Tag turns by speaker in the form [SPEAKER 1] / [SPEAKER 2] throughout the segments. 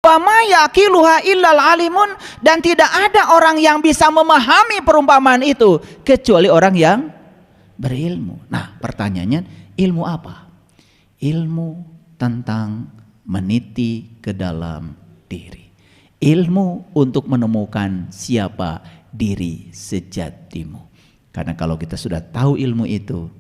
[SPEAKER 1] wa ma yaqiluha illal alimun, dan tidak ada orang yang bisa memahami perumpamaan itu kecuali orang yang berilmu. Nah, pertanyaannya, ilmu apa? Ilmu tentang meniti ke dalam diri. Ilmu untuk menemukan siapa diri sejatimu. Karena kalau kita sudah tahu ilmu itu,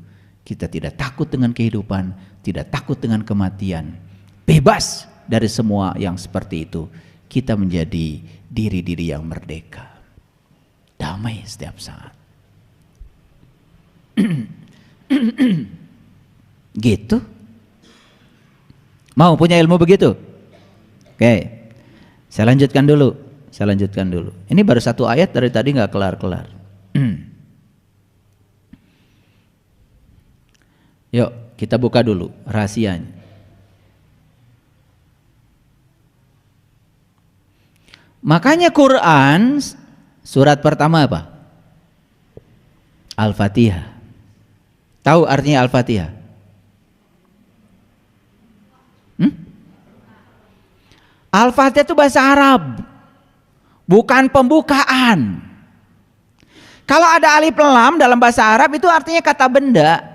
[SPEAKER 1] kita tidak takut dengan kehidupan, tidak takut dengan kematian, bebas dari semua yang seperti itu. Kita menjadi diri-diri yang merdeka, damai setiap saat. Gitu. Mau punya ilmu begitu? Oke, saya lanjutkan dulu. Ini baru satu ayat, dari tadi nggak kelar-kelar. Yuk kita buka dulu rahasianya. Makanya Quran surat pertama apa? Al-Fatihah. Tahu artinya Al-Fatihah? Al-Fatihah itu bahasa Arab, bukan pembukaan. Kalau ada alif lam dalam bahasa Arab itu artinya kata benda.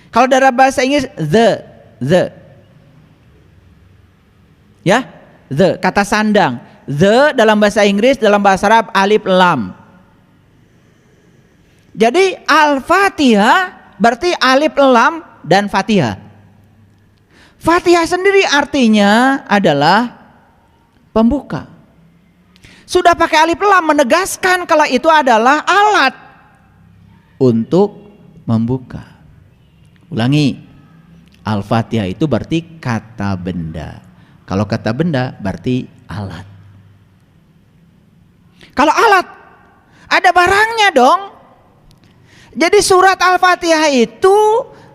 [SPEAKER 1] Kalau dalam bahasa Inggris the, ya, the kata sandang. The dalam bahasa Inggris, dalam bahasa Arab alif lam. Jadi Al-Fatihah berarti alif lam dan Fatihah. Fatihah sendiri artinya adalah pembuka. Sudah pakai alif lam menegaskan kalau itu adalah alat untuk membuka. Ulangi, Al-Fatihah itu berarti kata benda. Kalau kata benda berarti alat. Kalau alat, ada barangnya dong. Jadi surat Al-Fatihah itu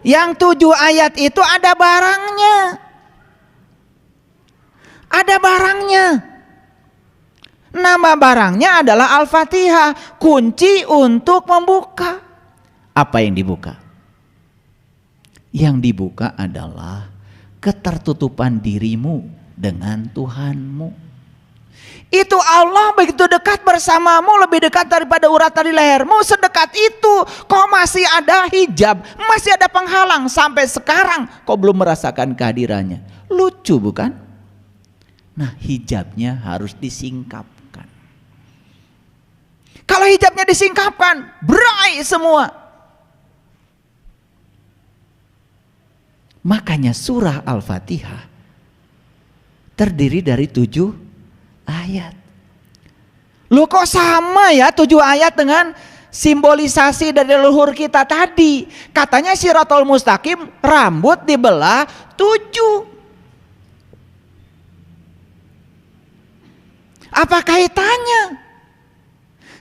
[SPEAKER 1] yang 7 ayat itu ada barangnya. Ada barangnya. Nama barangnya adalah Al-Fatihah, kunci untuk membuka. Apa yang dibuka? Yang dibuka adalah ketertutupan dirimu dengan Tuhanmu. Itu Allah begitu dekat bersamamu, lebih dekat daripada urat tali lehermu. Sedekat itu kok masih ada hijab, masih ada penghalang. Sampai sekarang kok belum merasakan kehadirannya. Lucu bukan? Nah, hijabnya harus disingkapkan. Kalau hijabnya disingkapkan, berai semua. Makanya surah Al-Fatihah terdiri dari 7 ayat. Loh kok sama ya 7 ayat dengan simbolisasi dari leluhur kita tadi. Katanya Shirathul Mustaqim rambut dibelah 7. Apa kaitannya?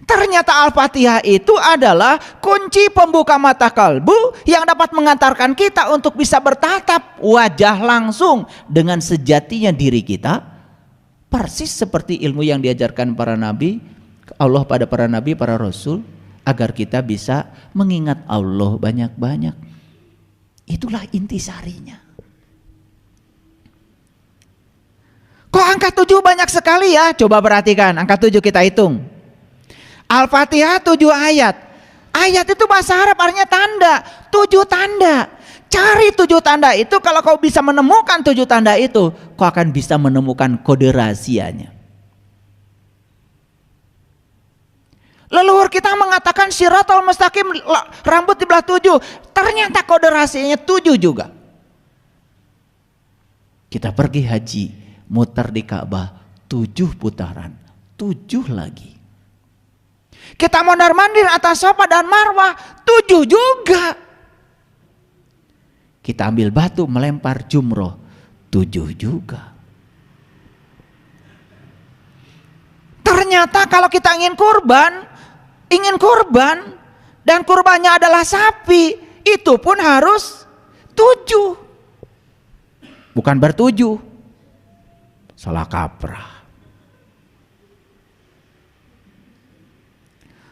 [SPEAKER 1] Ternyata Al-Fatihah itu adalah kunci pembuka mata kalbu yang dapat mengantarkan kita untuk bisa bertatap wajah langsung dengan sejatinya diri kita. Persis seperti ilmu yang diajarkan para nabi, Allah pada para nabi, para rasul, agar kita bisa mengingat Allah banyak-banyak. Itulah intisarinya. Kok angka 7 banyak sekali ya? Coba perhatikan, angka 7 kita hitung. Al-Fatihah 7 ayat. Ayat itu bahasa Arab artinya tanda. 7 tanda. Cari 7 tanda itu. Kalau kau bisa menemukan 7 tanda itu, kau akan bisa menemukan kode rahasianya. Leluhur kita mengatakan Shirathul Mustaqim rambut dibelah 7. Ternyata kode rahasianya 7 juga. Kita pergi haji, muter di Ka'bah 7 putaran, 7 lagi. Kita mondar-mandir atas Safa dan Marwah 7 juga. Kita ambil batu melempar jumroh 7 juga. Ternyata kalau kita ingin kurban dan kurbannya adalah sapi, itu pun harus 7. Bukan ber7. Salah kaprah.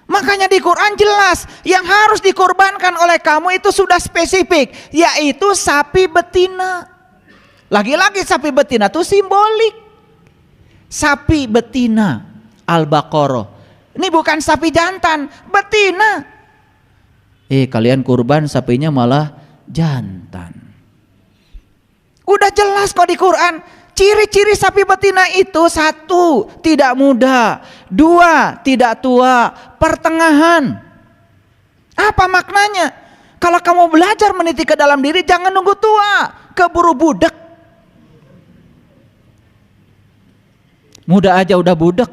[SPEAKER 1] Makanya di Quran jelas yang harus dikorbankan oleh kamu itu sudah spesifik, yaitu sapi betina. Lagi-lagi sapi betina itu simbolik. Sapi betina Al-Baqarah. Ini bukan sapi jantan, betina. Kalian kurban sapinya malah jantan. Udah jelas kok di Quran. Ciri-ciri sapi betina itu: 1, tidak muda, 2, tidak tua, pertengahan. Apa maknanya? Kalau kamu belajar meniti ke dalam diri, jangan nunggu tua, keburu budek. Muda aja udah budek.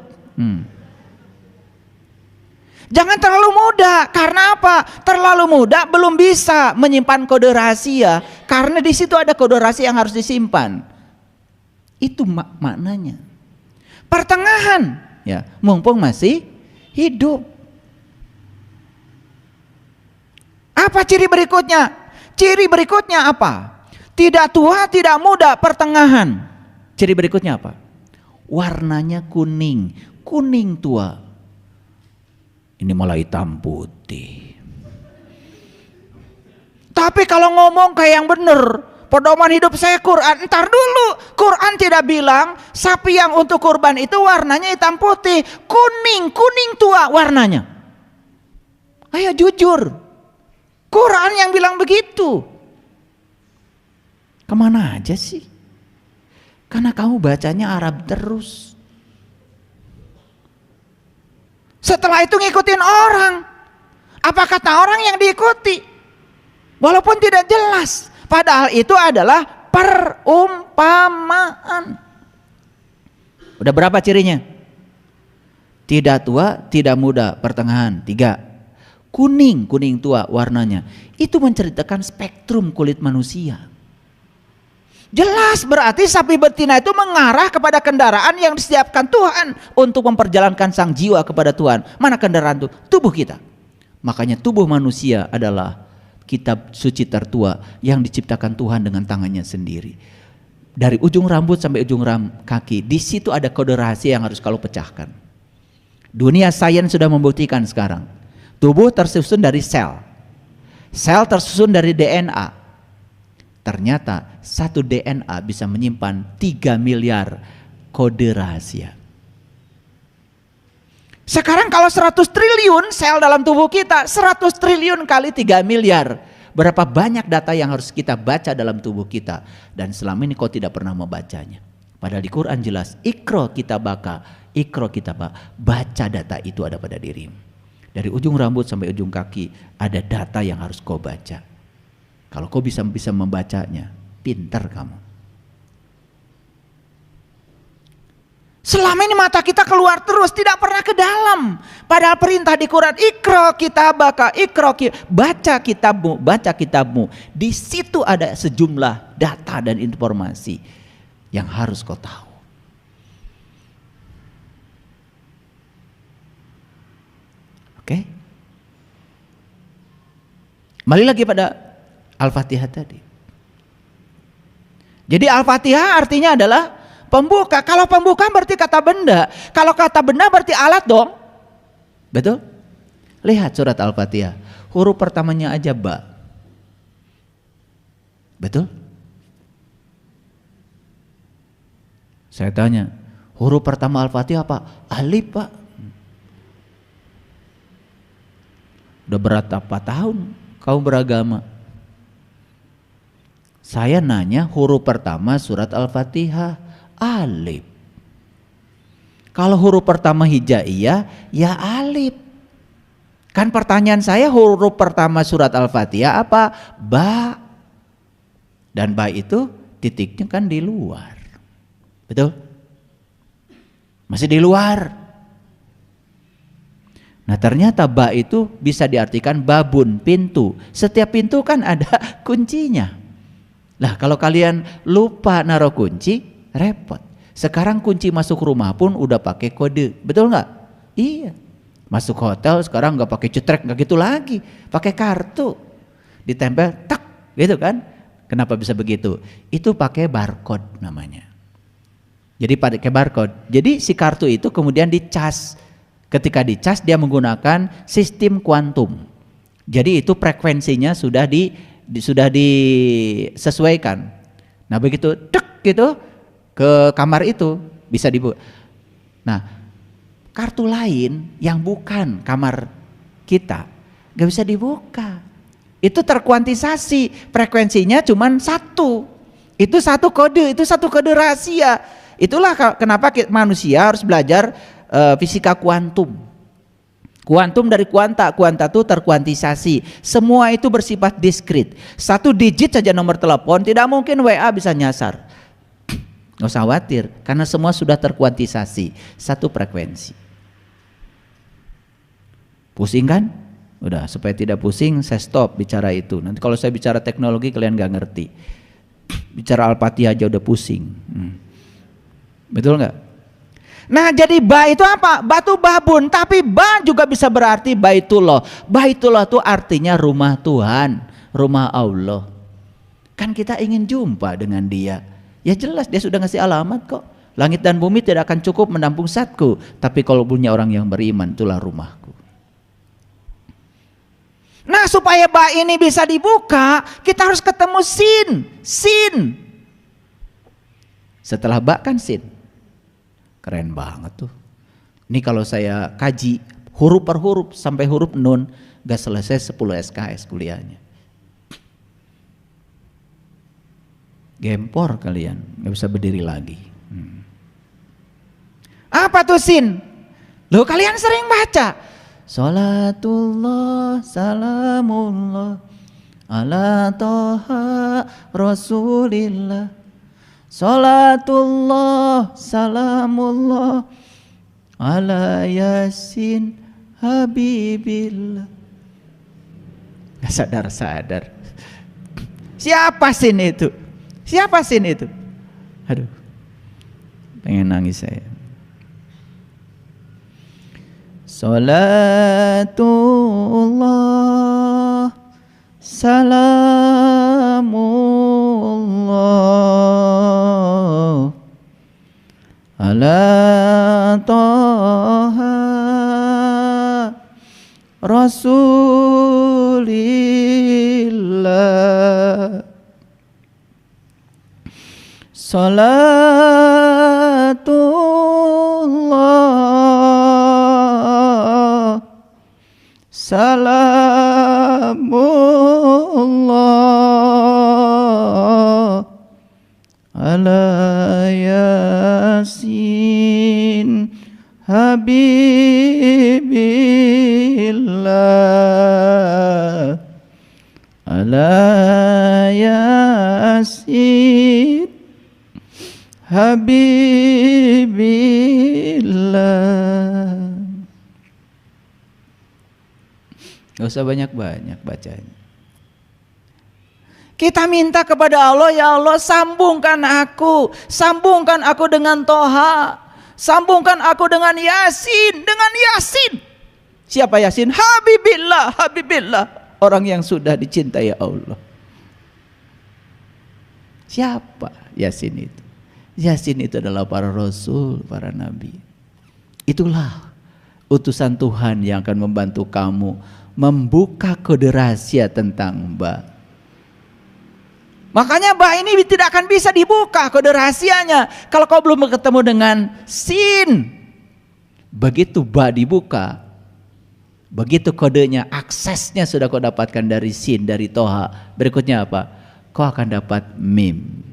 [SPEAKER 1] Jangan terlalu muda. Karena apa? Terlalu muda belum bisa menyimpan kode rahasia, karena di situ ada kode rahasia yang harus disimpan. Itu maknanya. Pertengahan, ya, mumpung masih hidup. Apa ciri berikutnya? Ciri berikutnya apa? Tidak tua, tidak muda, pertengahan. Ciri berikutnya apa? Warnanya kuning, kuning tua. Ini malah hitam putih. Tapi kalau ngomong kayak yang bener, pedoman hidup saya Quran. Entar dulu, Quran tidak bilang sapi yang untuk kurban itu warnanya hitam putih, kuning, kuning tua warnanya. Ayo jujur, Quran yang bilang begitu. Kemana aja sih? Karena kamu bacanya Arab terus. Setelah itu ngikutin orang. Apa kata orang yang diikuti? Walaupun tidak jelas. Padahal itu adalah perumpamaan. Udah berapa cirinya? Tidak tua, tidak muda, pertengahan. 3. Kuning, kuning tua warnanya. Itu menceritakan spektrum kulit manusia. Jelas berarti sapi betina itu mengarah kepada kendaraan yang disiapkan Tuhan untuk memperjalankan sang jiwa kepada Tuhan. Mana kendaraan itu? Tubuh kita. Makanya tubuh manusia adalah kitab suci tertua yang diciptakan Tuhan dengan tangannya sendiri. Dari ujung rambut sampai ujung kaki, di situ ada kode rahasia yang harus kalau pecahkan. Dunia sains sudah membuktikan sekarang. Tubuh tersusun dari sel. Sel tersusun dari DNA. Ternyata satu DNA bisa menyimpan 3 miliar kode rahasia. Sekarang kalau 100 triliun sel dalam tubuh kita, 100 triliun kali 3 miliar. Berapa banyak data yang harus kita baca dalam tubuh kita. Dan selama ini kau tidak pernah membacanya. Padahal di Quran jelas, Iqra kitabaka, Iqra kitabaka. Baca data itu ada pada dirimu. Dari ujung rambut sampai ujung kaki ada data yang harus kau baca. Kalau kau bisa membacanya, pintar kamu. Selama ini mata kita keluar terus, tidak pernah ke dalam. Padahal perintah di Quran, Iqra kitabaka, baca kitabmu, baca kitabmu. Di situ ada sejumlah data dan informasi yang harus kau tahu. Oke? Kembali lagi pada Al-Fatihah tadi. Jadi Al-Fatihah artinya adalah pembuka. Kalau pembuka berarti kata benda. Kalau kata benda berarti alat dong. Betul? Lihat surat Al-Fatihah. Huruf pertamanya aja ba. Betul? Saya tanya, huruf pertama Al-Fatihah apa? Alif, Pak. Udah berapa tahun kau beragama? Saya nanya huruf pertama surat Al-Fatihah alif. Kalau huruf pertama hijaiyah ya alif. Kan pertanyaan saya huruf pertama surat Al-Fatihah apa? Ba. Dan ba itu titiknya kan di luar. Betul? Masih di luar. Nah ternyata ba itu bisa diartikan babun, pintu. Setiap pintu kan ada kuncinya. Lah kalau kalian lupa naruh kunci, repot. Sekarang kunci masuk rumah pun udah pakai kode, betul nggak? Iya. Masuk hotel sekarang nggak pakai cetrek, nggak gitu lagi, pakai kartu, ditempel, tak, gitu kan? Kenapa bisa begitu? Itu pakai barcode namanya. Jadi pakai barcode. Jadi si kartu itu kemudian dicas. Ketika dicas dia menggunakan sistem kuantum. Jadi itu frekuensinya sudah disesuaikan. Nah begitu tek gitu ke kamar itu bisa dibuka. Nah, kartu lain yang bukan kamar kita gak bisa dibuka. Itu terkuantisasi, frekuensinya cuma satu. Itu satu kode rahasia. Itulah kenapa manusia harus belajar fisika kuantum. Kuantum dari kuanta itu terkuantisasi. Semua itu bersifat diskrit. Satu digit saja nomor telepon, tidak mungkin WA bisa nyasar. Nggak usah khawatir, karena semua sudah terkuantisasi. Satu frekuensi. Pusing kan? Udah, supaya tidak pusing saya stop bicara itu. Nanti kalau saya bicara teknologi kalian gak ngerti. Bicara Al-Fatihah aja udah pusing. Betul nggak? Nah, jadi ba itu apa? Batu babun, tapi ba juga bisa berarti baitullah. Baitullah itu artinya rumah Tuhan, rumah Allah. Kan kita ingin jumpa dengan dia. Ya jelas dia sudah ngasih alamat kok. Langit dan bumi tidak akan cukup menampung zatku, tapi kalau punya orang yang beriman, itulah rumahku. Nah, supaya ba ini bisa dibuka, kita harus ketemu sin. Setelah ba kan sin. Keren banget tuh. Ini kalau saya kaji huruf per huruf sampai huruf nun, gak selesai 10 SKS kuliahnya. Gempor kalian, gak bisa berdiri lagi. Apa tuh sin? Loh, kalian sering baca. Salatullah salamullah ala toha rasulillah. Salatullah salamullah ala yasin habibillah. Gak sadar. Siapa sin itu? Aduh, pengen nangis saya. Salatullah salamullah ala toha rasulillah. Salatullah salamullah ala yasin habibillah ala yasin habibillah. Gak usah banyak-banyak bacanya. Kita minta kepada Allah, ya Allah sambungkan aku dengan Toha, sambungkan aku dengan Yasin, Siapa Yasin? Habibillah, orang yang sudah dicintai Allah. Siapa Yasin itu? Yasin itu adalah para rasul, para nabi. Itulah utusan Tuhan yang akan membantu kamu membuka kode rahasia tentang ba. Makanya ba ini tidak akan bisa dibuka kode rahasianya kalau kau belum ketemu dengan sin. Begitu ba dibuka, begitu kodenya, aksesnya sudah kau dapatkan dari sin, dari toha. Berikutnya apa? Kau akan dapat mim.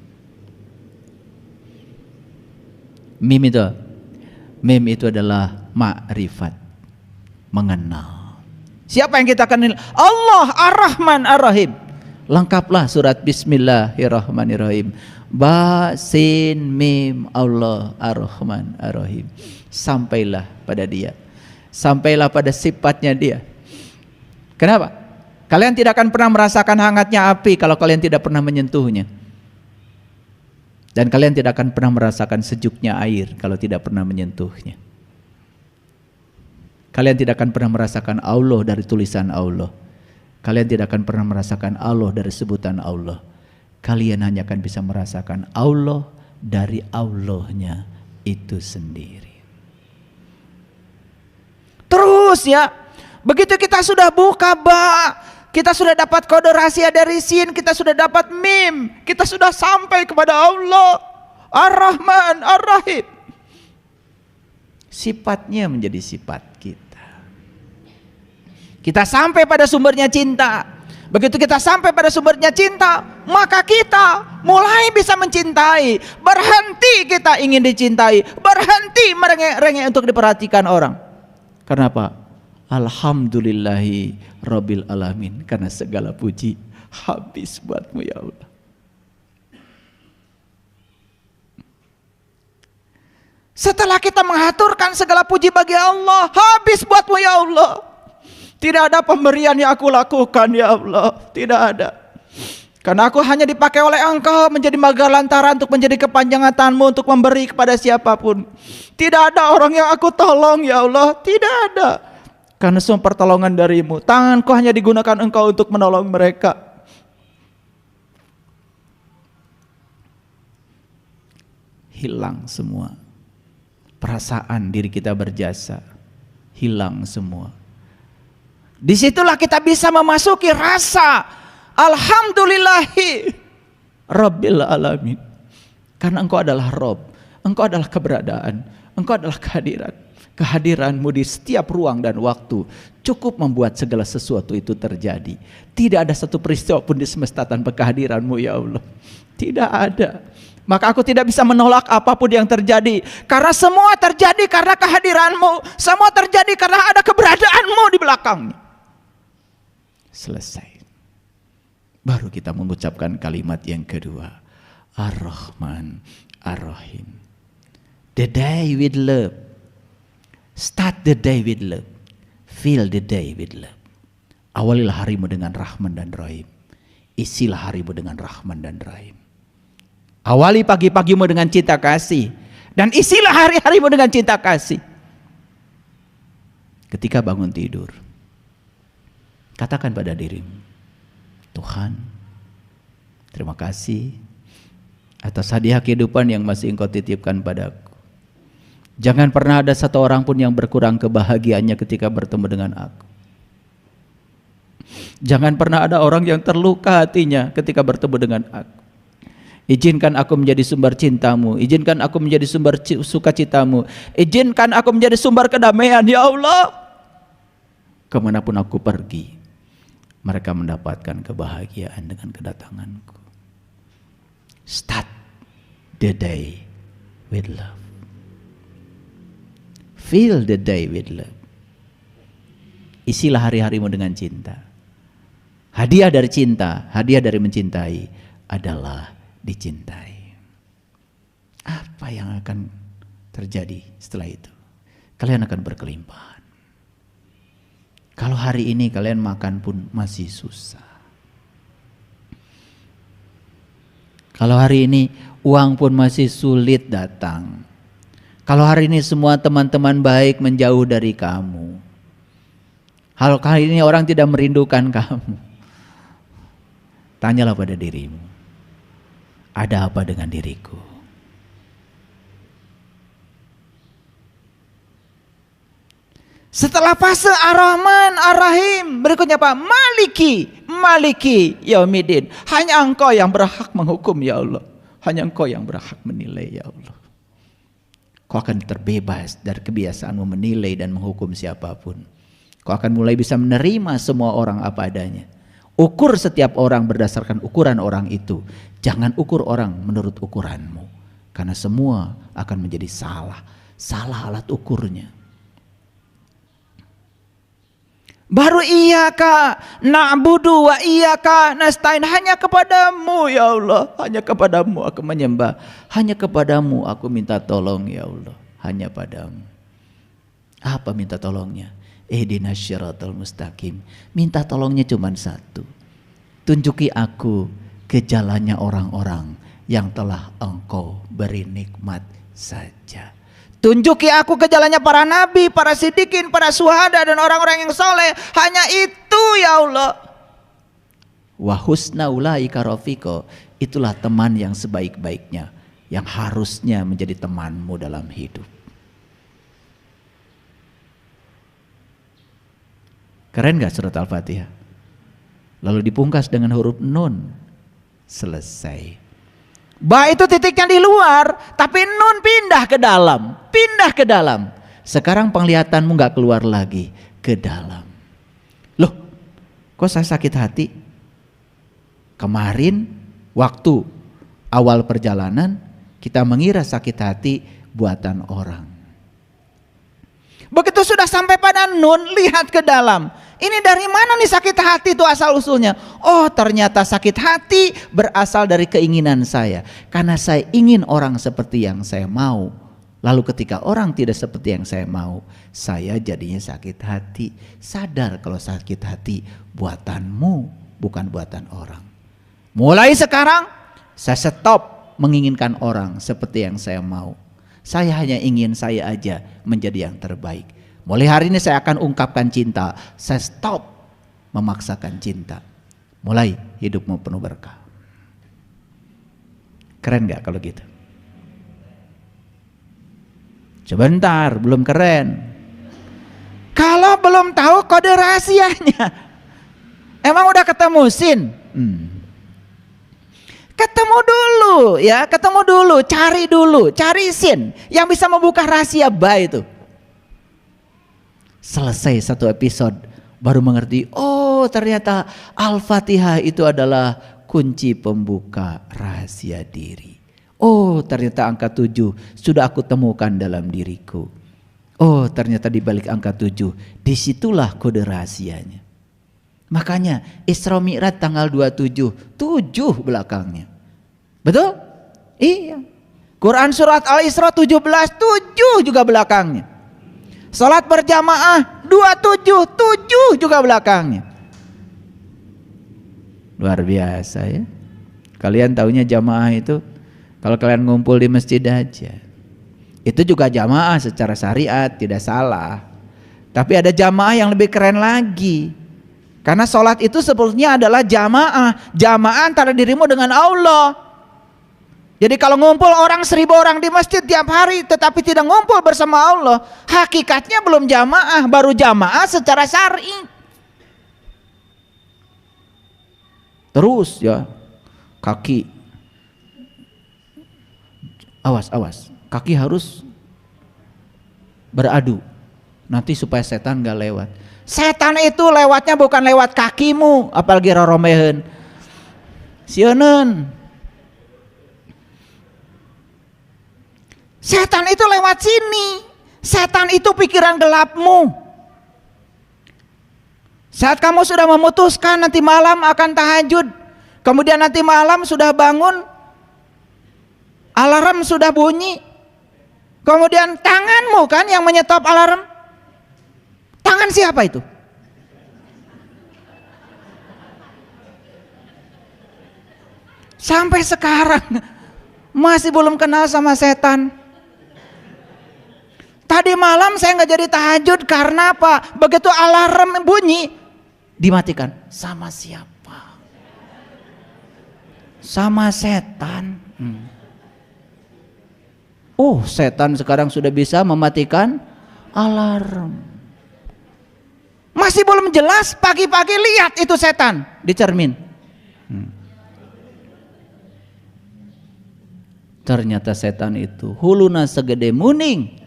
[SPEAKER 1] Mim itu adalah ma'rifat, mengenal. Siapa yang kita kenal? Allah Ar-Rahman Ar-Rahim. Lengkaplah surat Bismillahirrahmanirrahim. Ba sin mim Allah Ar-Rahman Ar-Rahim. Sampailah pada dia. Sampailah pada sifatnya dia. Kenapa? Kalian tidak akan pernah merasakan hangatnya api kalau kalian tidak pernah menyentuhnya. Dan kalian tidak akan pernah merasakan sejuknya air kalau tidak pernah menyentuhnya. Kalian tidak akan pernah merasakan Allah dari tulisan Allah. Kalian tidak akan pernah merasakan Allah dari sebutan Allah. Kalian hanya akan bisa merasakan Allah dari Allahnya itu sendiri. Terus ya, begitu kita sudah buka ba, kita sudah dapat kode rahasia dari sin, kita sudah dapat mim, kita sudah sampai kepada Allah Ar-Rahman Ar-Rahim. Sifatnya menjadi sifat kita. Kita sampai pada sumbernya cinta. Begitu kita sampai pada sumbernya cinta, maka kita mulai bisa mencintai. Berhenti kita ingin dicintai, berhenti merengek-rengek untuk diperhatikan orang. Kenapa? Alhamdulillahi Rabbil Alamin, karena segala puji habis buatmu ya Allah. Setelah kita mengaturkan segala puji bagi Allah, habis buatmu ya Allah. Tidak ada pemberian yang aku lakukan ya Allah, tidak ada. Karena aku hanya dipakai oleh Engkau menjadi magalantaran untuk menjadi kepanjangan tangan-Mu untuk memberi kepada siapapun. Tidak ada orang yang aku tolong ya Allah, tidak ada. Karena semua pertolongan dari-Mu, tanganku hanya digunakan Engkau untuk menolong mereka. Hilang semua perasaan diri kita berjasa, hilang semua. Disitulah kita bisa memasuki rasa Alhamdulillahi Rabbil Alamin. Karena Engkau adalah Rob, Engkau adalah keberadaan, Engkau adalah kehadiran. Kehadiran-Mu di setiap ruang dan waktu cukup membuat segala sesuatu itu terjadi. Tidak ada satu peristiwa pun di semesta tanpa kehadiran-Mu ya Allah. Tidak ada. Maka aku tidak bisa menolak apapun yang terjadi. Karena semua terjadi karena kehadiran-Mu. Semua terjadi karena ada keberadaan-Mu di belakangnya. Selesai. Baru kita mengucapkan kalimat yang kedua. Ar-Rahman, Ar-Rahim. The day with love. Start the day with love. Fill the day with love. Awalilah harimu dengan Rahman dan Rahim. Isilah harimu dengan Rahman dan Rahim. Awali pagi-pagimu dengan cinta kasih. Dan isilah hari-harimu dengan cinta kasih. Ketika bangun tidur, katakan pada dirimu, Tuhan, terima kasih atas hadiah kehidupan yang masih Engkau titipkan padaku. Jangan pernah ada satu orang pun yang berkurang kebahagiaannya ketika bertemu dengan aku. Jangan pernah ada orang yang terluka hatinya ketika bertemu dengan aku. Izinkan aku menjadi sumber cinta-Mu, izinkan aku menjadi sumber sukacita-Mu, izinkan aku menjadi sumber kedamaian ya Allah. Kemanapun aku pergi, mereka mendapatkan kebahagiaan dengan kedatanganku. Start the day with love. Fill the day with love. Isilah hari-harimu dengan cinta. Hadiah dari cinta, hadiah dari mencintai adalah dicintai. Apa yang akan terjadi setelah itu? Kalian akan berkelimpahan. Kalau hari ini kalian makan pun masih susah. Kalau hari ini uang pun masih sulit datang. Kalau hari ini semua teman-teman baik menjauh dari kamu. Kalau kali ini orang tidak merindukan kamu. Tanyalah pada dirimu. Ada apa dengan diriku? Setelah fase Ar-Rahman, Ar-Rahim, berikutnya apa? Maliki Yaumiddin. Hanya Engkau yang berhak menghukum ya Allah. Hanya Engkau yang berhak menilai ya Allah. Kau akan terbebas dari kebiasaanmu menilai dan menghukum siapapun. Kau akan mulai bisa menerima semua orang apa adanya. Ukur setiap orang berdasarkan ukuran orang itu. Jangan ukur orang menurut ukuranmu. Karena semua akan menjadi salah. Salah alat ukurnya. Baru iyaka na'budu wa iyaka nasta'in. Hanya kepadamu ya Allah. Hanya kepadamu aku menyembah. Hanya kepadamu aku minta tolong ya Allah. Hanya padamu. Apa minta tolongnya? Ihdinas syiratal mustaqim. Minta tolongnya cuma satu. Tunjuki aku ke jalannya orang-orang yang telah Engkau beri nikmat saja. Tunjuki aku ke jalannya para nabi, para siddiqin, para syuhada dan orang-orang yang soleh. Hanya itu ya Allah. Wa husna ulaika rafiqa. Itulah teman yang sebaik-baiknya, yang harusnya menjadi temanmu dalam hidup. Keren gak surat Al-Fatihah? Lalu dipungkas dengan huruf nun. Selesai. Ba itu titiknya di luar, tapi nun pindah ke dalam. Pindah ke dalam. Sekarang penglihatanmu gak keluar lagi ke dalam. Loh, kok saya sakit hati? Kemarin waktu awal perjalanan kita mengira sakit hati buatan orang. Begitu sudah sampai pada Nun, lihat ke dalam. Ini dari mana nih sakit hati itu asal usulnya? Oh, ternyata sakit hati berasal dari keinginan saya. Karena saya ingin orang seperti yang saya mau. Lalu ketika orang tidak seperti yang saya mau, saya jadinya sakit hati. Sadar kalau sakit hati buatanmu, bukan buatan orang. Mulai sekarang saya stop menginginkan orang seperti yang saya mau. Saya hanya ingin saya aja menjadi yang terbaik. Mulai hari ini saya akan ungkapkan cinta. Saya stop memaksakan cinta. Mulai hidupmu penuh berkah. Keren gak kalau gitu? Sebentar, belum keren. Kalau belum tahu kode rahasianya, emang udah ketemu Sin? Ketemu dulu ya, ketemu dulu, cari Sin yang bisa membuka rahasia ba itu. Selesai satu episode baru mengerti, oh ternyata Al-Fatihah itu adalah kunci pembuka rahasia diri. Oh ternyata angka 7 sudah aku temukan dalam diriku. Oh ternyata di balik angka 7 disitulah kode rahasianya. Makanya Isra Mi'raj tanggal 27, 7 belakangnya. Betul? Iya. Quran surat Al-Isra 17, 7 juga belakangnya. Salat berjamaah 27, 7 juga belakangnya. Luar biasa ya. Kalian taunya jamaah itu kalau kalian ngumpul di masjid aja. Itu juga jamaah secara syariat, tidak salah. Tapi ada jamaah yang lebih keren lagi. Karena sholat itu sebetulnya adalah jamaah. Jamaah antara dirimu dengan Allah. Jadi kalau ngumpul orang 1000 orang di masjid tiap hari tetapi tidak ngumpul bersama Allah, hakikatnya belum jamaah, baru jamaah secara syar'i. Terus ya, kaki, awas, kaki harus beradu, nanti supaya setan gak lewat. Setan itu lewatnya bukan lewat kakimu, apalagi roromehen. Sionen. Setan itu lewat sini. Setan itu pikiran gelapmu. Saat kamu sudah memutuskan nanti malam akan tahajud, kemudian nanti malam sudah bangun, alarm sudah bunyi, kemudian tanganmu kan yang menyetop alarm. Tangan siapa itu? Sampai sekarang masih belum kenal sama setan. Tadi malam saya nggak jadi tahajud karena apa? Begitu alarm bunyi dimatikan. Sama siapa? Sama setan. Oh, setan sekarang sudah bisa mematikan alarm. Masih belum jelas, pagi-pagi lihat itu setan di cermin. Ternyata setan itu huluna segede muning,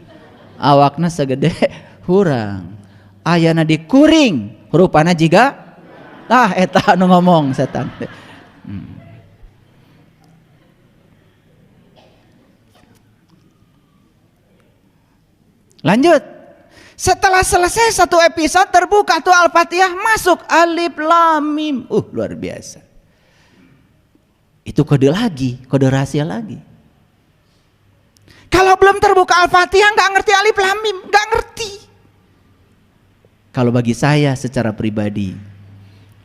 [SPEAKER 1] awakna segede hurang, ayana dikuring, rupana jiga eta nu ngomong setan. Lanjut. Setelah selesai satu episode terbuka tuh Al-Fatihah, masuk alif lam mim. Luar biasa. Itu kode lagi, kode rahasia lagi. Kalau belum terbuka Al-Fatihah nggak ngerti alif lam mim, nggak ngerti. Kalau bagi saya secara pribadi,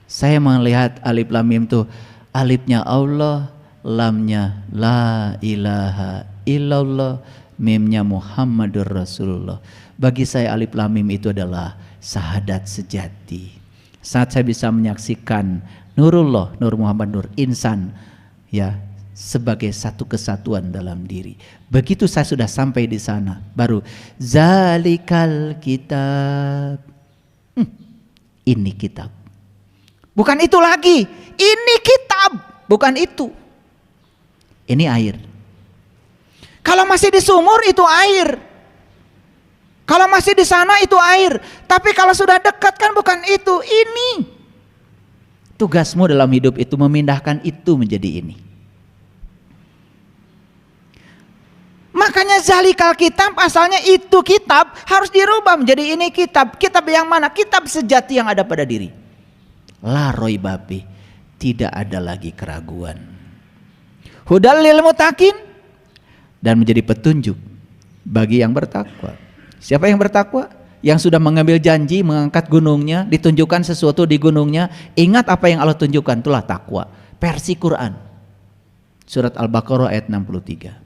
[SPEAKER 1] saya melihat alif lam mim tuh alifnya Allah, lamnya la ilaha illallah, mimnya Muhammadur Rasulullah. Bagi saya alif lam mim itu adalah syahadat sejati. Saat saya bisa menyaksikan Nurullah, Nur Muhammad, Nur Insan, ya, sebagai satu kesatuan dalam diri. Begitu saya sudah sampai di sana, baru zalikal kitab. Ini kitab. Bukan itu lagi. Ini kitab, bukan itu. Ini air. Kalau masih di sumur itu air. Kalau masih di sana itu air, tapi kalau sudah dekat kan bukan itu, ini. Tugasmu dalam hidup itu memindahkan itu menjadi ini. Makanya zalikal kitab, asalnya itu kitab harus dirubah menjadi ini kitab. Kitab yang mana? Kitab sejati yang ada pada diri. La raiba fi, tidak ada lagi keraguan. Hudal lil muttaqin, dan menjadi petunjuk bagi yang bertakwa. Siapa yang bertakwa? Yang sudah mengambil janji mengangkat gunungnya, ditunjukkan sesuatu di gunungnya, ingat apa yang Allah tunjukkan, itulah takwa. Versi Quran. Surat Al-Baqarah ayat 63.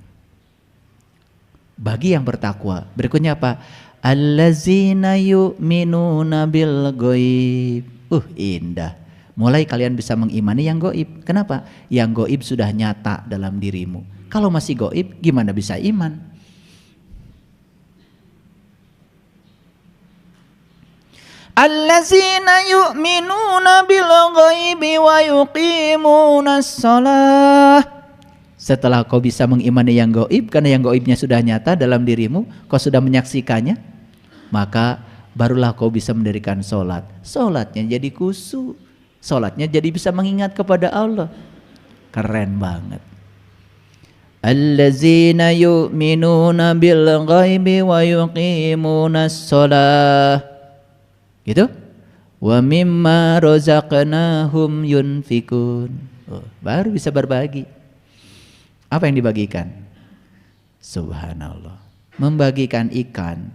[SPEAKER 1] Bagi yang bertakwa. Berikutnya apa? Allazina yu'minuna bil ghaib. Indah. Mulai kalian bisa mengimani yang gaib. Kenapa? Yang gaib sudah nyata dalam dirimu. Kalau masih gaib, gimana bisa iman? Allazina yu'minuna bil ghaibi wa yuqimunas shalah. Setelah kau bisa mengimani yang gaib, karena yang gaibnya sudah nyata dalam dirimu, kau sudah menyaksikannya, maka barulah kau bisa mendirikan sholat. Sholatnya jadi khusyuk, sholatnya jadi bisa mengingat kepada Allah. Keren banget. Allazina yu'minuna bil ghaibi wa yuqimunas shalah. Gitu? Wa mimma razaqnahum yunfikun. Baru bisa berbagi. Apa yang dibagikan? Subhanallah. Membagikan ikan,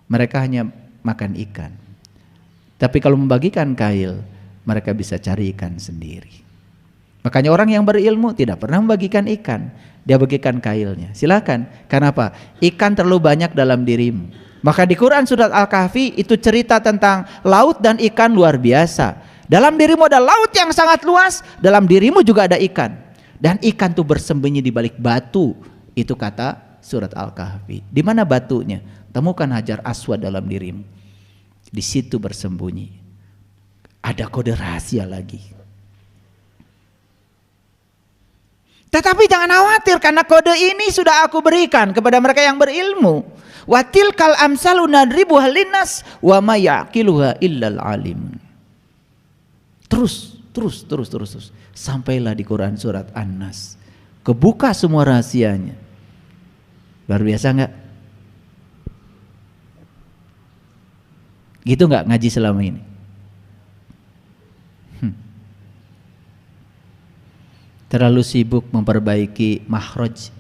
[SPEAKER 1] mereka hanya makan ikan. Tapi kalau membagikan kail, mereka bisa cari ikan sendiri. Makanya orang yang berilmu tidak pernah membagikan ikan, dia bagikan kailnya. Silakan. Kenapa? Ikan terlalu banyak dalam dirimu. Maka di Quran surat Al-Kahfi itu cerita tentang laut dan ikan luar biasa. Dalam dirimu ada laut yang sangat luas, dalam dirimu juga ada ikan. Dan ikan itu bersembunyi di balik batu. Itu kata surat Al-Kahfi. Di mana batunya? Temukan Hajar Aswad dalam dirimu. Di situ bersembunyi. Ada kode rahasia lagi. Tetapi jangan khawatir, karena kode ini sudah aku berikan kepada mereka yang berilmu. Wa tilkal amsalu nadribuha linnas wa ma yaqiluha illal alim. Terus sampailah di Quran surat An-Nas, kebuka semua rahasianya. Luar biasa enggak? Gitu enggak ngaji selama ini? Terlalu sibuk memperbaiki makhraj.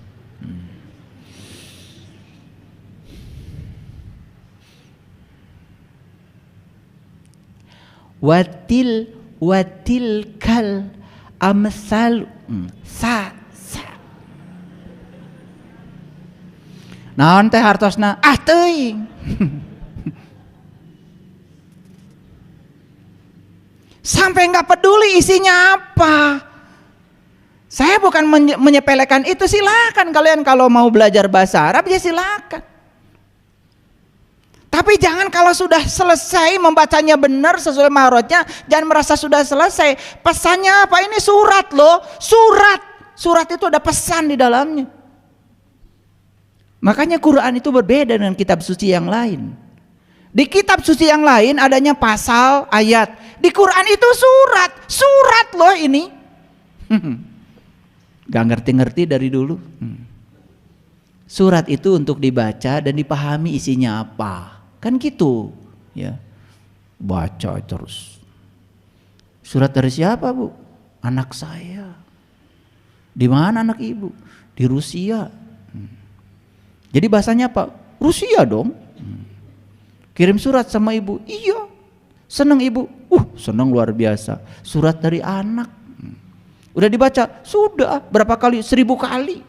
[SPEAKER 1] Watil kal amsal sa. Naon teh hartosna? Teuing. Sampai nggak peduli isinya apa. Saya bukan menyepelekan itu, silakan kalian kalau mau belajar bahasa Arab ya silakan. Tapi jangan kalau sudah selesai membacanya benar sesuai mahrojnya, jangan merasa sudah selesai. Pesannya apa? Ini surat loh, surat. Surat itu ada pesan di dalamnya. Makanya Quran itu berbeda dengan kitab suci yang lain. Di kitab suci yang lain adanya pasal, ayat. Di Quran itu surat, surat loh ini. Gak ngerti-ngerti dari dulu. Surat itu untuk dibaca dan dipahami isinya apa. Kan gitu, ya. Baca terus. Surat dari siapa, Bu? Anak saya. Di mana anak ibu? Di Rusia. Jadi bahasanya apa? Rusia dong. Kirim surat sama ibu. Iya. Senang ibu. Senang luar biasa. Surat dari anak. Udah dibaca? Sudah. Berapa kali? 1000 kali.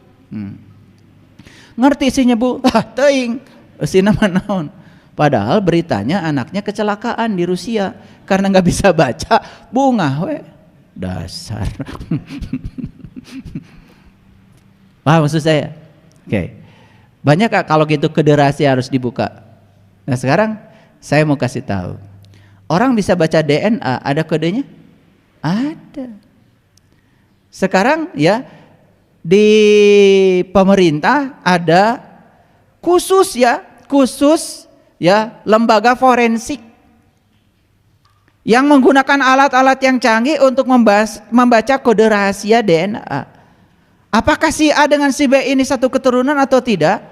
[SPEAKER 1] Ngerti isinya, Bu? Teuing. Usina manaon. Padahal beritanya anaknya kecelakaan di Rusia karena nggak bisa baca, bungah we. Dasar. Paham maksud saya? Oke. Banyak kalau gitu kode rahasia harus dibuka. Nah sekarang saya mau kasih tahu. Orang bisa baca DNA, ada kodenya? Ada. Sekarang ya di pemerintah ada khusus ya lembaga forensik yang menggunakan alat-alat yang canggih untuk membaca kode rahasia DNA. Apakah si A dengan si B ini satu keturunan atau tidak?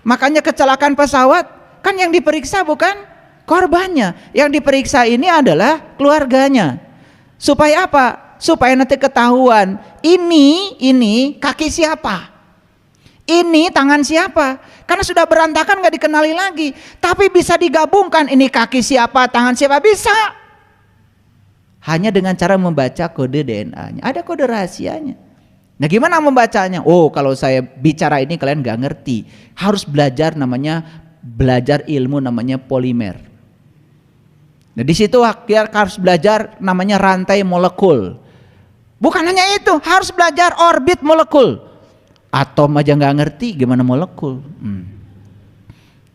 [SPEAKER 1] Makanya kecelakaan pesawat kan yang diperiksa bukan korbannya, yang diperiksa ini adalah keluarganya. Supaya apa? Supaya nanti ketahuan ini kaki siapa, ini tangan siapa. Karena sudah berantakan gak dikenali lagi. Tapi bisa digabungkan, ini kaki siapa, tangan siapa, bisa. Hanya dengan cara membaca kode DNA-nya. Ada kode rahasianya. Nah gimana membacanya? Oh kalau saya bicara ini kalian gak ngerti. Harus belajar ilmu namanya polimer. Nah di situ harus belajar namanya rantai molekul. Bukan hanya itu, harus belajar orbit molekul. Atom aja nggak ngerti gimana molekul.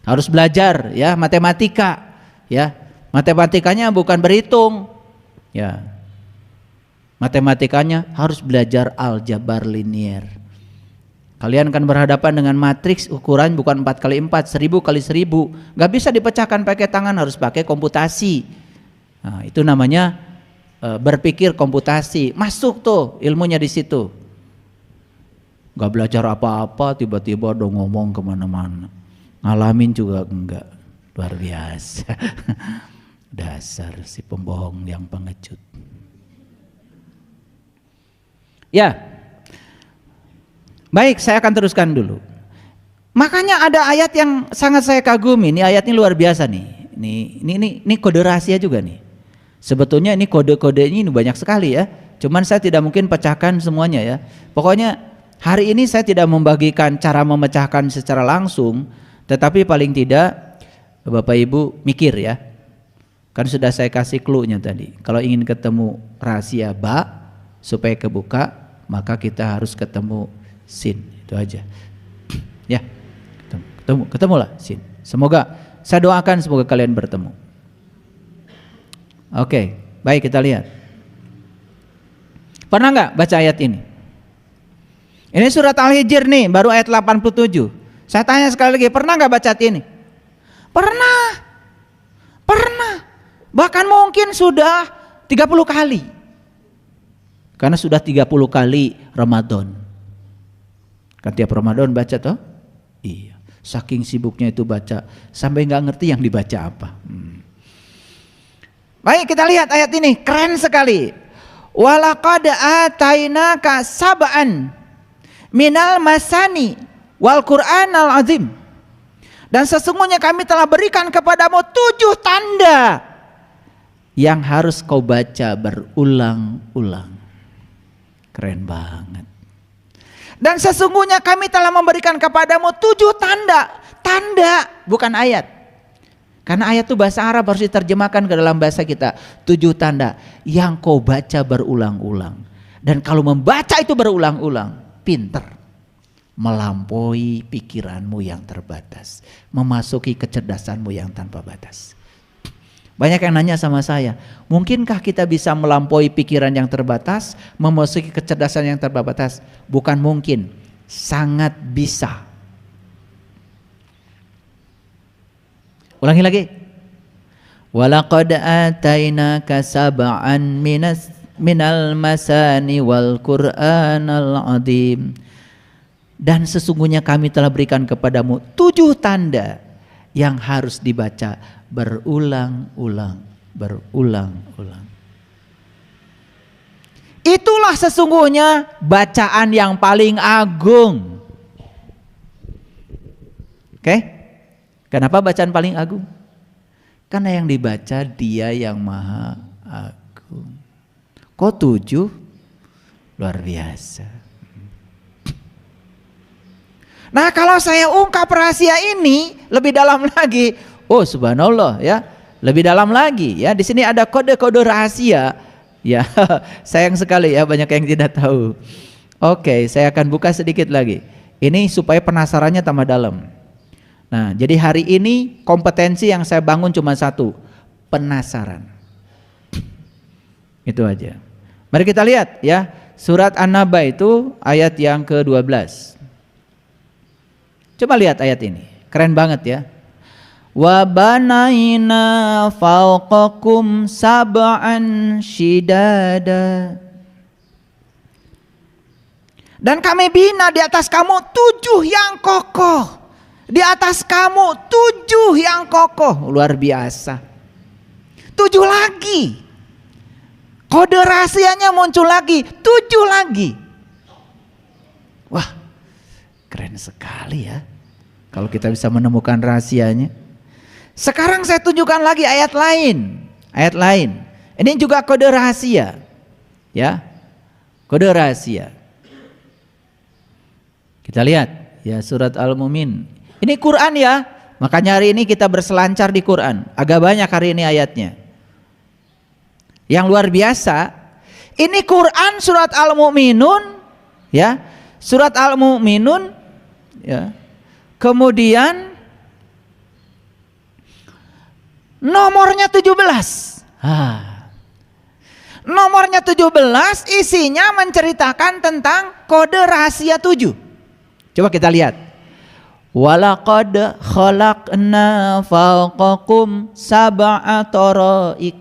[SPEAKER 1] Harus belajar ya matematika. Ya matematikanya bukan berhitung. Ya matematikanya harus belajar aljabar linier. Kalian kan berhadapan dengan matriks ukuran bukan 4 x 4, 1000 x 1000. Gak bisa dipecahkan pakai tangan, harus pakai komputasi. Nah, itu namanya berpikir komputasi. Masuk tuh ilmunya di situ. Gak belajar apa-apa, tiba-tiba udah ngomong kemana-mana. Ngalamin juga enggak. Luar biasa. Dasar si pembohong yang pengecut. Ya. Baik, saya akan teruskan dulu. Makanya ada ayat yang sangat saya kagumi. Ini ayat ini luar biasa nih. Ini kode rahasia juga nih. Sebetulnya ini kode-kodenya ini banyak sekali ya. Cuman saya tidak mungkin pecahkan semuanya ya. Pokoknya hari ini saya tidak membagikan cara memecahkan secara langsung, tetapi paling tidak Bapak Ibu mikir ya. Kan sudah saya kasih clue-nya tadi. Kalau ingin ketemu rahasia ba supaya kebuka, maka kita harus ketemu sin, itu aja. Ya, ketemulah sin. Semoga saya doakan semoga kalian bertemu. Oke, baik kita lihat. Pernah nggak baca ayat ini? Ini surat Al-Hijr nih, baru ayat 87. Saya tanya sekali lagi, pernah nggak baca ayat ini? Pernah. Bahkan mungkin sudah 30 kali. Karena sudah 30 kali Ramadan. Kan tiap Ramadan baca toh? Iya. Saking sibuknya itu baca sampai nggak ngerti yang dibaca apa. Baik kita lihat ayat ini, keren sekali. Walaqad atainaka sab'an minal masani wal Qur'anal azim. Dan sesungguhnya kami telah berikan kepadamu 7 tanda yang harus kau baca berulang-ulang. Keren banget. Dan sesungguhnya kami telah memberikan kepadamu 7 tanda. Tanda bukan ayat. Karena ayat itu bahasa Arab harus diterjemahkan ke dalam bahasa kita. 7 tanda yang kau baca berulang-ulang. Dan kalau membaca itu berulang-ulang, pinter. Melampaui pikiranmu yang terbatas. Memasuki kecerdasanmu yang tanpa batas. Banyak yang nanya sama saya, mungkinkah kita bisa melampaui pikiran yang terbatas, memasuki kecerdasan yang terbatas? Bukan mungkin, sangat bisa. Ulangi lagi. Walaqad atainaka sab'an minal masani wal Qur'anal azim. Dan sesungguhnya kami telah berikan kepadamu 7 tanda yang harus dibaca berulang-ulang. Itulah sesungguhnya bacaan yang paling agung. Oke? Kenapa bacaan paling agung? Karena yang dibaca Dia yang Maha Agung. Kok 7? Luar biasa. Nah kalau saya ungkap rahasia ini lebih dalam lagi, oh subhanallah ya, lebih dalam lagi ya. Di sini ada kode-kode rahasia ya. Sayang sekali ya banyak yang tidak tahu. Oke, saya akan buka sedikit lagi. Ini supaya penasarannya tambah dalam. Nah jadi hari ini kompetensi yang saya bangun cuma satu, penasaran. Itu aja. Mari kita lihat ya, surat An-Naba itu ayat yang ke-12. Coba lihat ayat ini, keren banget ya. Wa banaina fawqakum sab'an shidada. Dan kami bina di atas kamu 7 yang kokoh. Di atas kamu 7 yang kokoh. Luar biasa. 7 lagi. Kode rahasianya muncul lagi. 7 lagi. Wah, keren sekali ya. Kalau kita bisa menemukan rahasianya. Sekarang saya tunjukkan lagi ayat lain. Ayat lain. Ini juga kode rahasia. Ya. Kode rahasia. Kita lihat ya surat Al-Mu'min. Ini Quran ya. Makanya hari ini kita berselancar di Quran. Agak banyak hari ini ayatnya. Yang luar biasa. Ini Quran surat Al-Mu'minun ya. Surat Al-Mu'minun ya. Kemudian nomornya 17. Nomornya 17 isinya menceritakan tentang kode rahasia 7. Coba kita lihat. Walaqad khalaqna fawqakum sab'a taraik.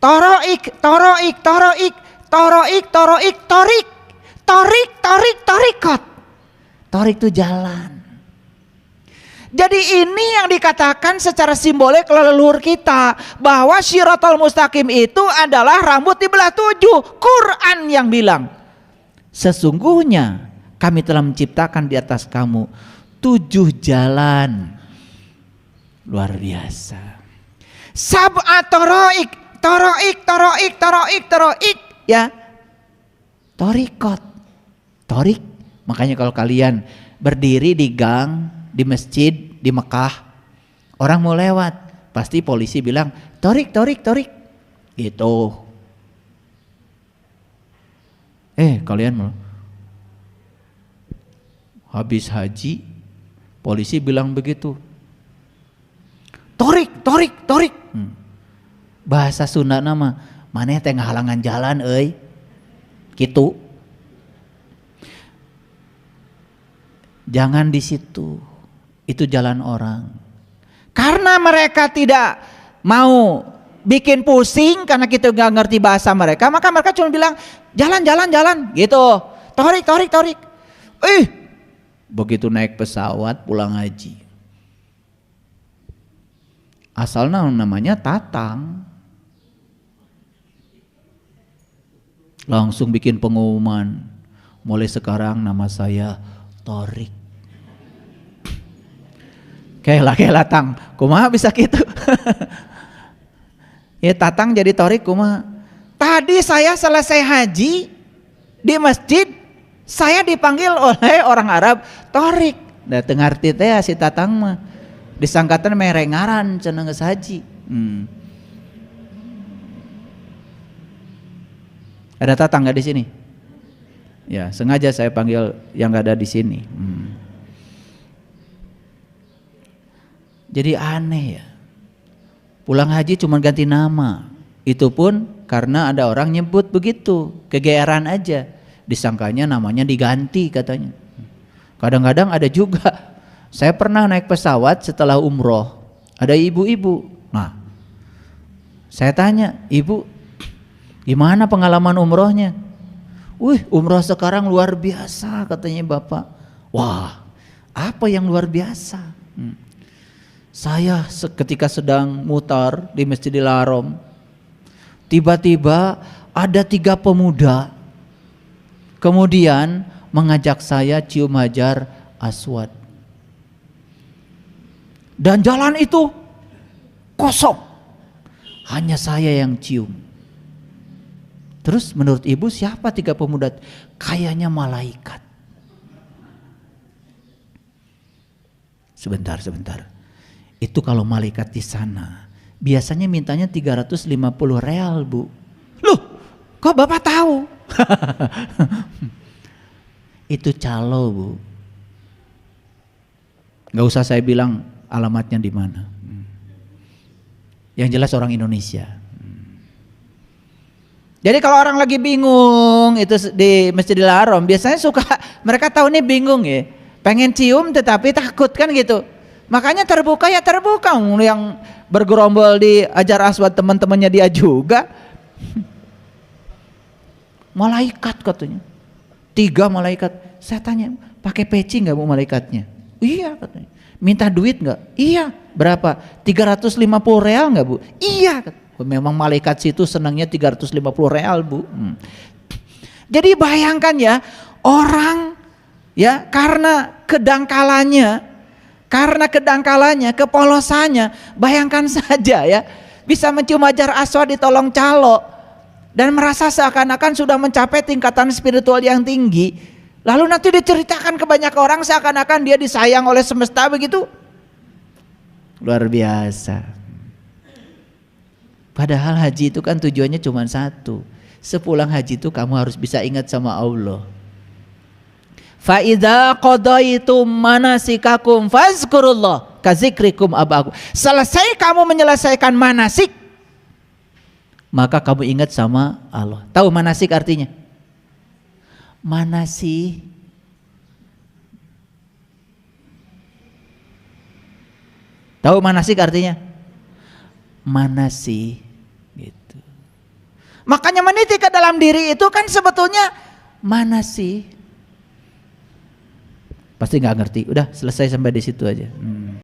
[SPEAKER 1] Taraik, taraik, taraik, taraik, taraik, tarik. Tarik, tarik, tarikot. Tarik itu jalan. Jadi ini yang dikatakan secara simbolik leluhur kita. Bahwa Syiratal Mustaqim itu adalah rambut dibelah 7. Quran yang bilang. Sesungguhnya kami telah menciptakan di atas kamu 7 jalan. Luar biasa. Sab'a taraik, taraik, taraik, taraik, taraik. Ya. Torikot. Torik. Makanya kalau kalian berdiri di gang, di masjid, di Mekah, orang mau lewat, pasti polisi bilang, torik, torik, torik. Gitu. Kalian mau habis haji, polisi bilang begitu. Torik, torik, torik. Bahasa Sunda nama, maneh teh ngahalangan jalan euy. Gitu. Jangan di situ. Itu jalan orang. Karena mereka tidak mau bikin pusing karena kita nggak ngerti bahasa mereka, maka mereka cuma bilang jalan, jalan, jalan, gitu. Torik, torik, torik. Begitu naik pesawat pulang haji, asalnya namanya Tatang, langsung bikin pengumuman, mulai sekarang nama saya Torik. Kayak Tang, kumaha bisa gitu? Ya Tatang jadi Torik kumaha? Tadi saya selesai haji di masjid, saya dipanggil oleh orang Arab Torik. Da teu ngarti teh si Tatang mah. Disangkatan merengaran cenah geus haji. Ada Tatang enggak di sini? Ya, sengaja saya panggil yang enggak ada di sini. Jadi aneh ya. Pulang haji cuma ganti nama. Itu pun karena ada orang nyebut begitu, kegeeran aja. Disangkanya namanya diganti katanya. Kadang-kadang ada juga, saya pernah naik pesawat setelah umroh, ada ibu-ibu. Nah, saya tanya, ibu gimana pengalaman umrohnya? Umroh sekarang luar biasa katanya bapak. Wah, apa yang luar biasa? Saya ketika sedang mutar di Masjidil Haram, tiba-tiba ada 3 pemuda kemudian mengajak saya cium hajar aswad. Dan jalan itu kosong. Hanya saya yang cium. Terus menurut ibu siapa 3 pemuda? Kayaknya malaikat. Sebentar. Itu kalau malaikat di sana biasanya mintanya 350 real, Bu. Loh, kok Bapak tahu? Itu calo, Bu. Gak usah saya bilang alamatnya di mana. Yang jelas orang Indonesia. Jadi kalau orang lagi bingung itu di Masjidil Haram, biasanya suka mereka tahu nih bingung ya, pengen cium tetapi takut kan gitu. Makanya terbuka ya terbuka, yang bergerombol di Hajar Aswad teman-temannya dia juga. Malaikat katanya, 3 malaikat. Saya tanya, pakai peci nggak bu malaikatnya? Iya katanya. Minta duit nggak? Iya. Berapa? 350 real nggak bu? Iya. Memang malaikat situ senangnya 350 real bu. Jadi bayangkan ya, orang ya karena kedangkalannya, kepolosannya, bayangkan saja ya, bisa mencium Hajar Aswad ditolong calo dan merasa seakan-akan sudah mencapai tingkatan spiritual yang tinggi. Lalu nanti diceritakan ke banyak orang seakan-akan dia disayang oleh semesta begitu. Luar biasa. Padahal haji itu kan tujuannya cuma satu. Sepulang haji itu kamu harus bisa ingat sama Allah. Fa idza qadaitum manasikakum fazkurullah kazikrikum abakum. Selesai kamu menyelesaikan manasik, maka kamu ingat sama Allah. Tahu manasik artinya? Manasik. Tahu manasik artinya? Manasik gitu. Makanya meniti ke dalam diri itu kan sebetulnya manasik. Pasti nggak ngerti. Udah selesai sampai di situ aja.